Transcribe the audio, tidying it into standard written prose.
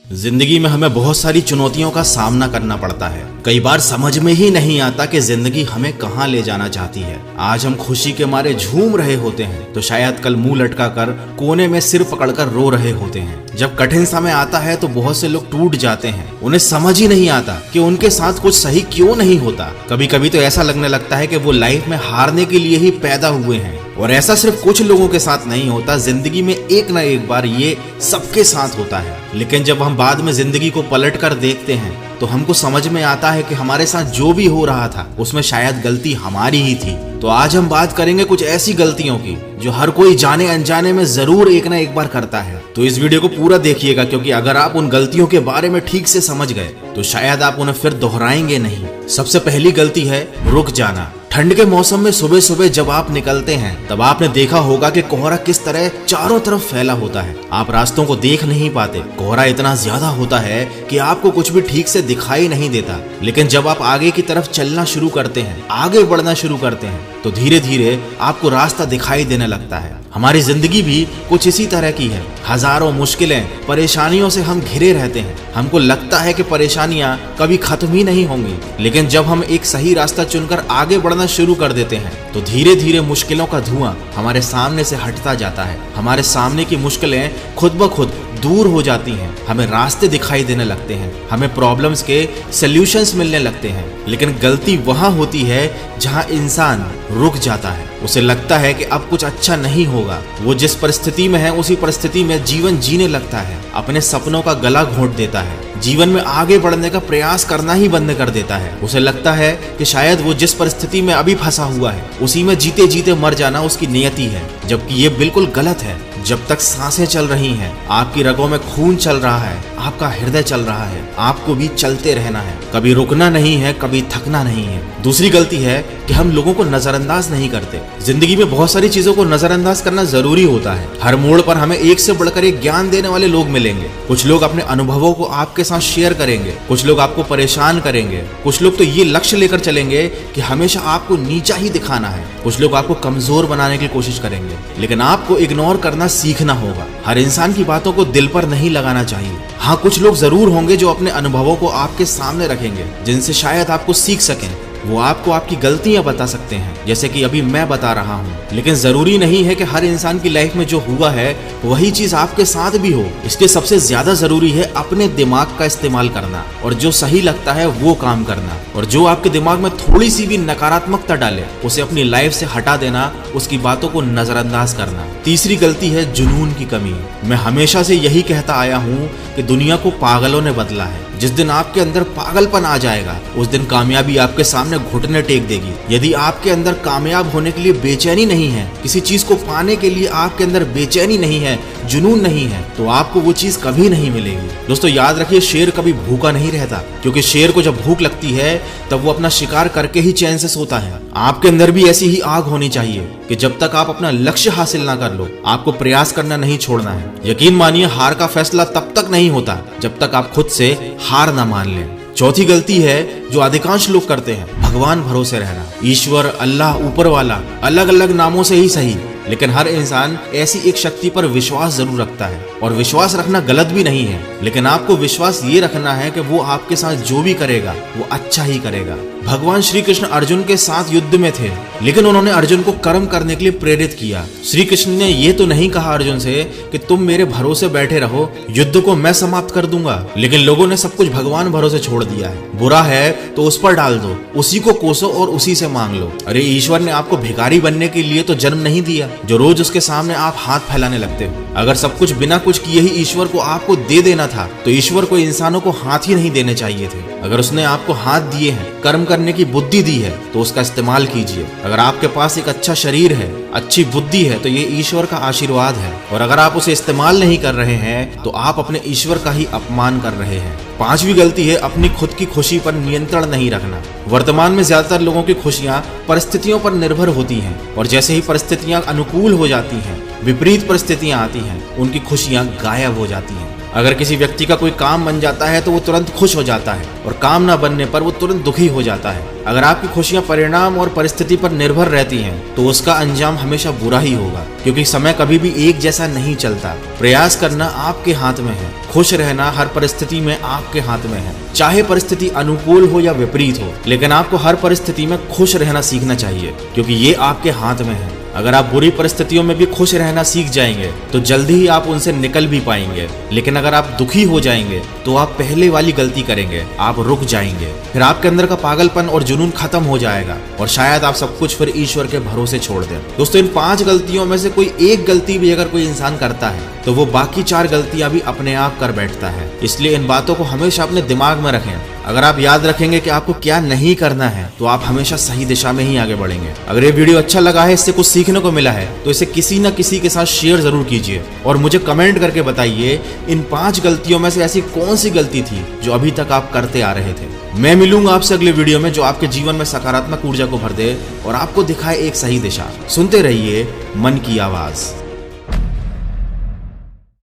जिंदगी में हमें बहुत सारी चुनौतियों का सामना करना पड़ता है। कई बार समझ में ही नहीं आता कि जिंदगी हमें कहाँ ले जाना चाहती है। आज हम खुशी के मारे झूम रहे होते हैं तो शायद कल मुंह लटका कर कोने में सिर पकड़कर रो रहे होते हैं। जब कठिन समय आता है तो बहुत से लोग टूट जाते हैं। उन्हें समझ ही नहीं आता कि उनके साथ कुछ सही क्यों नहीं होता। कभी कभी तो ऐसा लगने लगता है कि वो लाइफ में हारने के लिए ही पैदा हुए हैं। और ऐसा सिर्फ कुछ लोगों के साथ नहीं होता, जिंदगी में एक ना एक बार ये सबके साथ होता है। लेकिन जब हम बाद में जिंदगी को पलट कर देखते हैं तो हमको समझ में आता है कि हमारे साथ जो भी हो रहा था उसमें शायद गलती हमारी ही थी। तो आज हम बात करेंगे कुछ ऐसी गलतियों की जो हर कोई जाने अनजाने में जरूर एक ना एक बार करता है। तो इस वीडियो को पूरा देखिएगा, क्योंकि अगर आप उन गलतियों के बारे में ठीक से समझ गए तो शायद आप उन्हें फिर दोहराएंगे नहीं। सबसे पहली गलती है रुक जाना। ठंड के मौसम में सुबह सुबह जब आप निकलते हैं तब आपने देखा होगा कि कोहरा किस तरह चारों तरफ फैला होता है। आप रास्तों को देख नहीं पाते। कोहरा इतना ज्यादा होता है कि आपको कुछ भी ठीक से दिखाई नहीं देता। लेकिन जब आप आगे की तरफ चलना शुरू करते हैं, आगे बढ़ना शुरू करते हैं, तो धीरे धीरे आपको रास्ता दिखाई देने लगता है। हमारी जिंदगी भी कुछ इसी तरह की है। हजारों मुश्किलें, परेशानियों से हम घिरे रहते हैं। हमको लगता है कि परेशानियां कभी खत्म ही नहीं होंगी। लेकिन जब हम एक सही रास्ता चुनकर आगे बढ़ना शुरू कर देते हैं तो धीरे धीरे मुश्किलों का धुआं हमारे सामने से हटता जाता है। हमारे सामने की मुश्किलें खुद ब खुद दूर हो जाती हैं। हमें रास्ते दिखाई देने लगते हैं। हमें प्रॉब्लम्स के सॉल्यूशंस मिलने लगते हैं। लेकिन गलती वहां होती है जहां इंसान रुक जाता है। उसे लगता है कि अब कुछ अच्छा नहीं होगा। वो जिस परिस्थिति में है उसी परिस्थिति में जीवन जीने लगता है। अपने सपनों का गला घोंट देता है। जीवन में आगे बढ़ने का प्रयास करना ही बंद कर देता है। उसे लगता है कि शायद वो जिस परिस्थिति में अभी फंसा हुआ है उसी में जीते जीते मर जाना उसकी नियति है, जबकि ये बिल्कुल गलत है। जब तक सांसें चल रही हैं, आपकी रगों में खून चल रहा है, आपका हृदय चल रहा है, आपको भी चलते रहना है। कभी रुकना नहीं है, कभी थकना नहीं है। दूसरी गलती है कि हम लोगों को नजरअंदाज नहीं करते। जिंदगी में बहुत सारी चीजों को नजरअंदाज करना जरूरी होता है। हर मोड़ पर हमें एक से बढ़कर एक ज्ञान देने वाले लोग मिलेंगे। कुछ लोग अपने अनुभवों को आपके साथ शेयर करेंगे, कुछ लोग आपको परेशान करेंगे, कुछ लोग तो ये लक्ष्य लेकर चलेंगे कि हमेशा आपको नीचा ही दिखाना है, कुछ लोग आपको कमजोर बनाने की कोशिश करेंगे। लेकिन आपको इग्नोर करना सीखना होगा। हर इंसान की बातों को दिल पर नहीं लगाना चाहिए। हाँ, कुछ लोग जरूर होंगे जो अपने अनुभवों को आपके सामने रखेंगे, जिनसे शायद आपको सीख सकें। वो आपको आपकी गलतियां बता सकते हैं, जैसे कि अभी मैं बता रहा हूँ। लेकिन जरूरी नहीं है कि हर इंसान की लाइफ में जो हुआ है वही चीज आपके साथ भी हो। इसलिए सबसे ज्यादा जरूरी है अपने दिमाग का इस्तेमाल करना और जो सही लगता है वो काम करना। और जो आपके दिमाग में थोड़ी सी भी नकारात्मकता डाले उसे अपनी लाइफ से हटा देना, उसकी बातों को नजरअंदाज करना। तीसरी गलती है जुनून की कमी। मैं हमेशा से यही कहता आया हूँ कि दुनिया को पागलों ने बदला है। जिस दिन आपके अंदर पागलपन आ जाएगा उस दिन कामयाबी आपके सामने घुटने टेक देगी। यदि आपके अंदर कामयाब होने के लिए बेचैनी नहीं है, किसी चीज को पाने के लिए आपके अंदर बेचैनी नहीं है, जुनून नहीं है, तो आपको वो चीज कभी नहीं मिलेगी। दोस्तों याद रखिए, शेर कभी भूखा नहीं रहता, क्योंकि शेर को जब भूख लगती है तब वो अपना शिकार करके ही चैन से सोता है। आपके अंदर भी ऐसी ही आग होनी चाहिए कि जब तक आप अपना लक्ष्य हासिल ना कर लो आपको प्रयास करना नहीं छोड़ना है। यकीन मानिए, हार का फैसला तब तक नहीं होता जब तक आप खुद से हार ना मान लें। चौथी गलती है जो अधिकांश लोग करते हैं, भगवान भरोसे रहना। ईश्वर, अल्लाह, ऊपर वाला, अलग अलग नामों से ही सही, लेकिन हर इंसान ऐसी एक शक्ति पर विश्वास जरूर रखता है। और विश्वास रखना गलत भी नहीं है, लेकिन आपको विश्वास ये रखना है कि वो आपके साथ जो भी करेगा वो अच्छा ही करेगा। भगवान श्री कृष्ण अर्जुन के साथ युद्ध में थे, लेकिन उन्होंने अर्जुन को कर्म करने के लिए प्रेरित किया। श्री कृष्ण ने ये तो नहीं कहा अर्जुन से कि तुम मेरे भरोसे बैठे रहो, युद्ध को मैं समाप्त कर दूंगा। लेकिन लोगों ने सब कुछ भगवान भरोसे छोड़ दिया है। बुरा है तो उस पर डाल दो, उसी को कोसो और उसी से मांग लो। अरे ईश्वर ने आपको भिखारी बनने के लिए तो जन्म नहीं दिया जो रोज उसके सामने आप हाथ फैलाने लगते हो। अगर सब कुछ बिना कुछ किए ही ईश्वर को आपको दे देना था तो ईश्वर को इंसानों को हाथ ही नहीं देने चाहिए थे। अगर उसने आपको हाथ दिए हैं, कर्म करने की बुद्धि दी है, तो उसका इस्तेमाल कीजिए। अगर आपके पास एक अच्छा शरीर है, अच्छी बुद्धि है, तो ये ईश्वर का आशीर्वाद है। और अगर आप उसे इस्तेमाल नहीं कर रहे हैं तो आप अपने ईश्वर का ही अपमान कर रहे हैं। पांचवी गलती है अपनी खुद की खुशी पर नियंत्रण नहीं रखना। वर्तमान में ज्यादातर लोगों की खुशियां परिस्थितियों पर निर्भर होती हैं, और जैसे ही परिस्थितियां अनुकूल हो जाती हैं, विपरीत परिस्थितियां आती हैं, उनकी खुशियां गायब हो जाती हैं। अगर किसी व्यक्ति का कोई काम बन जाता है तो वो तुरंत खुश हो जाता है, और काम ना बनने पर वो तुरंत दुखी हो जाता है। अगर आपकी खुशियां परिणाम और परिस्थिति पर निर्भर रहती हैं, तो उसका अंजाम हमेशा बुरा ही होगा, क्योंकि समय कभी भी एक जैसा नहीं चलता। प्रयास करना आपके हाथ में है, खुश रहना हर परिस्थिति में आपके हाथ में है। चाहे परिस्थिति अनुकूल हो या विपरीत हो, लेकिन आपको हर परिस्थिति में खुश रहना सीखना चाहिए, क्योंकि ये आपके हाथ में है। अगर आप बुरी परिस्थितियों में भी खुश रहना सीख जाएंगे तो जल्दी ही आप उनसे निकल भी पाएंगे। लेकिन अगर आप दुखी हो जाएंगे तो आप पहले वाली गलती करेंगे, आप रुक जाएंगे, फिर आपके अंदर का पागलपन और जुनून खत्म हो जाएगा, और शायद आप सब कुछ फिर ईश्वर के भरोसे छोड़ दें। दोस्तों, इन 5 गलतियों में से कोई एक गलती भी अगर कोई इंसान करता है तो वो बाकी 4 गलतियां भी अपने आप कर बैठता है। इसलिए इन बातों को हमेशा अपने दिमाग में रखें। अगर आप याद रखेंगे कि आपको क्या नहीं करना है, तो आप हमेशा सही दिशा में ही आगे बढ़ेंगे। अगर ये वीडियो अच्छा लगा है, इससे कुछ सीखने को मिला है, तो इसे किसी न किसी के साथ शेयर जरूर कीजिए, और मुझे कमेंट करके बताइए इन 5 गलतियों में से ऐसी कौन सी गलती थी जो अभी तक आप करते आ रहे थे। मैं मिलूंगा आपसे अगले वीडियो में, जो आपके जीवन में सकारात्मक ऊर्जा को भर दे और आपको दिखाए एक सही दिशा। सुनते रहिए मन की आवाज।